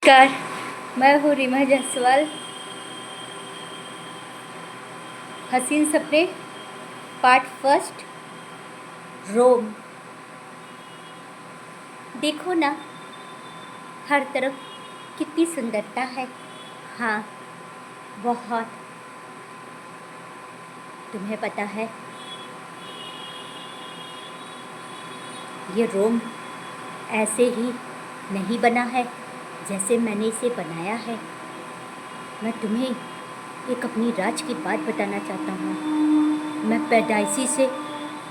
नमस्कार, मैं हूँ रीमा जायसवाल। हसीन सपने पार्ट फर्स्ट, रोम। देखो ना, हर तरफ कितनी सुंदरता है। हाँ, बहुत। तुम्हें पता है, ये रोम ऐसे ही नहीं बना है जैसे मैंने इसे बनाया है। मैं तुम्हें एक अपनी राज की बात बताना चाहता हूँ। मैं पैदाइशी से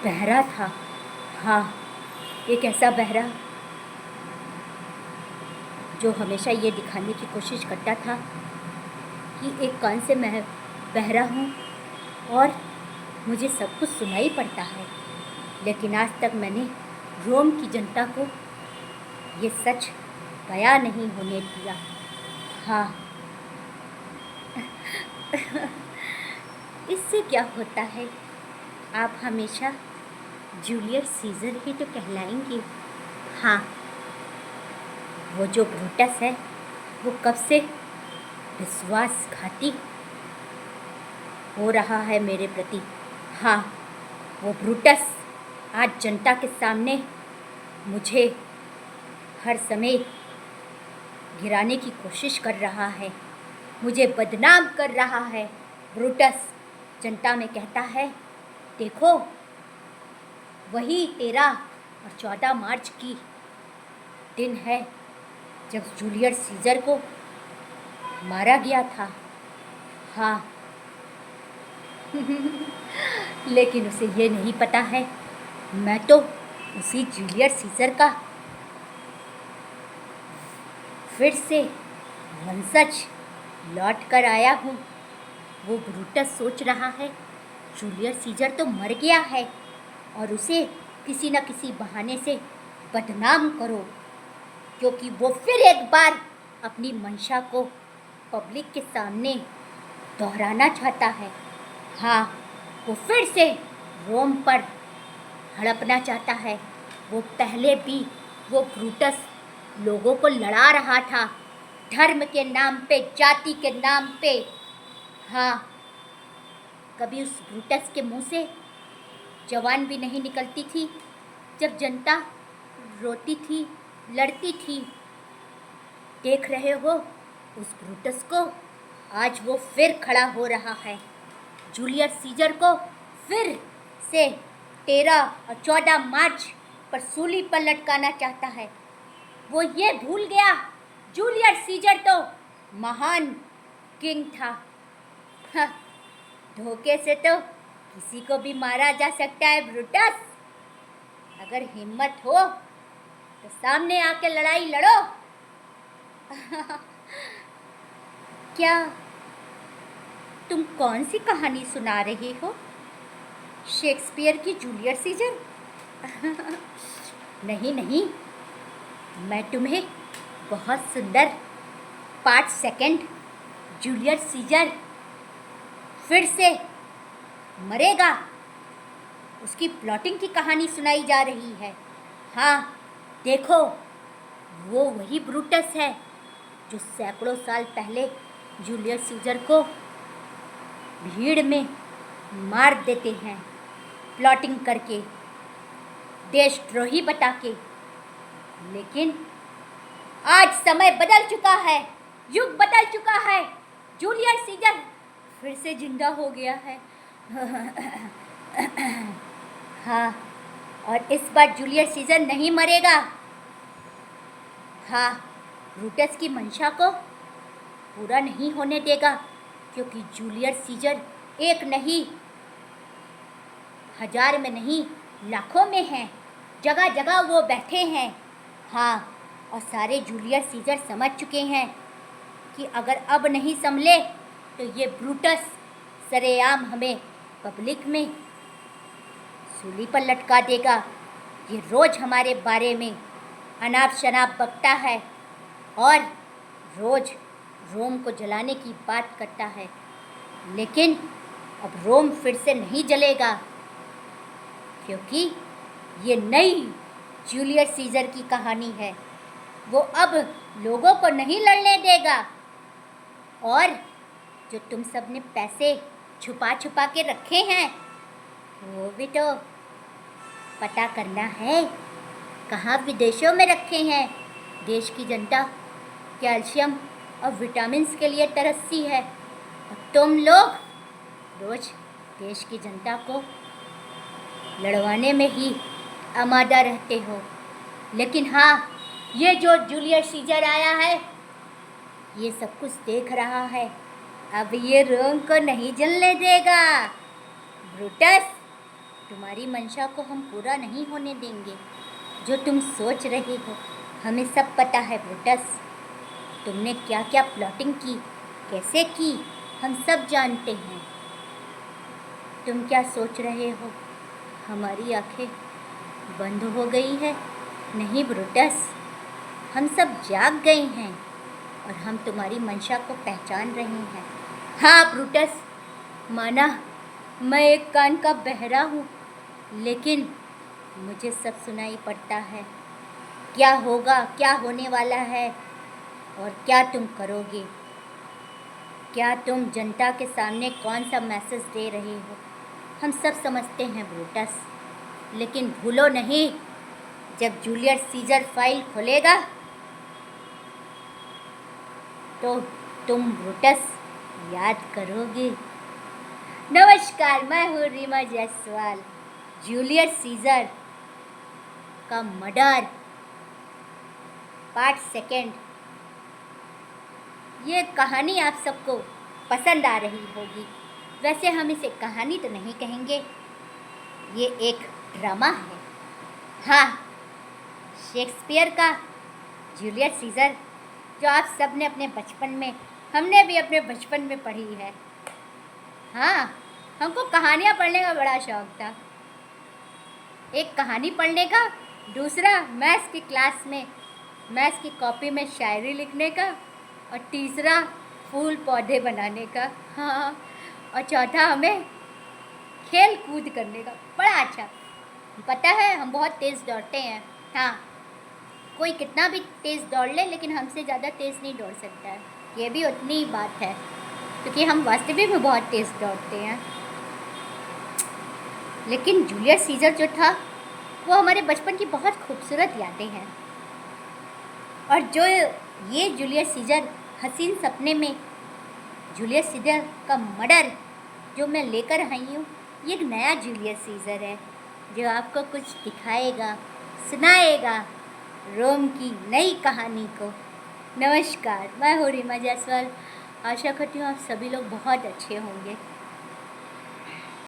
बहरा था। हाँ, एक ऐसा बहरा जो हमेशा ये दिखाने की कोशिश करता था कि एक कान से मैं बहरा हूँ और मुझे सब कुछ सुनाई पड़ता है। लेकिन आज तक मैंने रोम की जनता को ये सच बयां नहीं होने दिया। हाँ, इससे क्या होता है, आप हमेशा जूलियस सीजर ही तो कहलाएंगे। हाँ, वो जो ब्रूटस है वो कब से विश्वासघाती हो रहा है मेरे प्रति। हाँ, वो ब्रूटस आज जनता के सामने मुझे हर समय गिराने की कोशिश कर रहा है, मुझे बदनाम कर रहा है। ब्रूटस जनता में कहता है, देखो, वही 13 और 14 मार्च की दिन है जब जूलियस सीजर को मारा गया था। हाँ, लेकिन उसे ये नहीं पता है, मैं तो उसी जूलियस सीजर का फिर से वंशज लौट कर आया हूँ। वो ब्रूटस सोच रहा है जूलियस सीजर तो मर गया है और उसे किसी न किसी बहाने से बदनाम करो, क्योंकि वो फिर एक बार अपनी मंशा को पब्लिक के सामने दोहराना चाहता है। हाँ, वो फिर से रोम पर हड़पना चाहता है। वो पहले भी वो ब्रूटस लोगों को लड़ा रहा था, धर्म के नाम पे, जाति के नाम पे। हाँ, कभी उस ब्रूटस के मुंह से जवान भी नहीं निकलती थी जब जनता रोती थी, लड़ती थी। देख रहे हो उस ब्रूटस को, आज वो फिर खड़ा हो रहा है। जूलियस सीजर को फिर से 13 और 14 मार्च पर सूली पर लटकाना चाहता है। वो ये भूल गया, जूलियस सीजर तो महान किंग था। हाँ, धोखे से तो किसी को भी मारा जा सकता है ब्रूटस। अगर हिम्मत हो तो सामने आके लड़ाई लड़ो। क्या तुम कौन सी कहानी सुना रहे हो? शेक्सपियर की जूलियस सीजर? नहीं नहीं, मैं तुम्हें बहुत सुंदर पार्ट सेकंड, जूलियस सीजर फिर से मरेगा, उसकी प्लॉटिंग की कहानी सुनाई जा रही है। हाँ, देखो, वो वही ब्रूटस है जो सैकड़ों साल पहले जूलियस सीजर को भीड़ में मार देते हैं, प्लॉटिंग करके, देशद्रोही बता के। लेकिन आज समय बदल चुका है, युग बदल चुका है, जूलियस सीजर फिर से जिंदा हो गया है। हाँ, और इस बार जूलियस सीजर नहीं मरेगा। हाँ, ब्रूटस की मंशा को पूरा नहीं होने देगा, क्योंकि जूलियस सीजर एक नहीं, 1000 में नहीं, लाखों में हैं, जगह जगह वो बैठे हैं। हाँ, और सारे जूलियस सीजर समझ चुके हैं कि अगर अब नहीं संभले तो ये ब्रूटस सरेआम हमें पब्लिक में सूली पर लटका देगा। ये रोज़ हमारे बारे में अनाप शनाप बकता है और रोज़ रोम को जलाने की बात करता है। लेकिन अब रोम फिर से नहीं जलेगा, क्योंकि ये नई जूलियस सीजर की कहानी है। वो अब लोगों को नहीं लड़ने देगा। और जो तुम सब ने पैसे छुपा छुपा के रखे हैं वो भी तो पता करना है। कहाँ विदेशों में रखे हैं। देश की जनता कैल्शियम और विटामिन्स के लिए तरसती है और तुम लोग रोज देश की जनता को लड़वाने में ही आमादा रहते हो। लेकिन हाँ, ये जो जूलियस सीजर आया है ये सब कुछ देख रहा है। अब ये रोम को नहीं जलने देगा। ब्रूटस, तुम्हारी मंशा को हम पूरा नहीं होने देंगे। जो तुम सोच रहे हो हमें सब पता है ब्रूटस। तुमने क्या क्या प्लॉटिंग की, कैसे की, हम सब जानते हैं। तुम क्या सोच रहे हो हमारी आंखें बंद हो गई है? नहीं ब्रूटस, हम सब जाग गए हैं और हम तुम्हारी मंशा को पहचान रहे हैं। हाँ ब्रूटस, माना मैं एक कान का बहरा हूँ, लेकिन मुझे सब सुनाई पड़ता है। क्या होगा, क्या होने वाला है और क्या तुम करोगे। क्या तुम जनता के सामने कौन सा मैसेज दे रहे हो हम सब समझते हैं ब्रूटस। लेकिन भूलो नहीं, जब जूलियस सीजर फाइल खोलेगा तो तुम ब्रूटस याद करोगे। नमस्कार, मैं हूँ रीमा जायसवाल। जूलियस सीजर का मर्डर पार्ट सेकंड। ये कहानी आप सबको पसंद आ रही होगी। वैसे हम इसे कहानी तो नहीं कहेंगे, ये एक ड्रामा है। हाँ, शेक्सपियर का जूलियस सीजर जो आप सब ने अपने बचपन में, हमने भी अपने बचपन में पढ़ी है। हाँ, हमको कहानियाँ पढ़ने का बड़ा शौक था। एक कहानी पढ़ने का, दूसरा मैथ्स की क्लास में मैथ्स की कॉपी में शायरी लिखने का, और तीसरा फूल पौधे बनाने का। हाँ, और चौथा हमें खेल कूद करने का। बड़ा अच्छा। पता है हम बहुत तेज़ दौड़ते हैं। हाँ, कोई कितना भी तेज़ दौड़ ले लेकिन हमसे ज़्यादा तेज़ नहीं दौड़ सकता है। ये भी उतनी ही बात है, क्योंकि हम वास्तविक में बहुत तेज़ दौड़ते हैं। लेकिन जूलियस सीजर जो था वो हमारे बचपन की बहुत खूबसूरत यादें हैं। और जो ये जूलियस सीजर हसीन सपने में जूलियस सीजर का मर्डर जो मैं लेकर आई हूँ, ये एक नया जूलियस सीजर है जो आपको कुछ दिखाएगा, सुनाएगा रोम की नई कहानी को। नमस्कार, मैं हूँ रीमा जायसवाल। आशा करती हूँ आप सभी लोग बहुत अच्छे होंगे।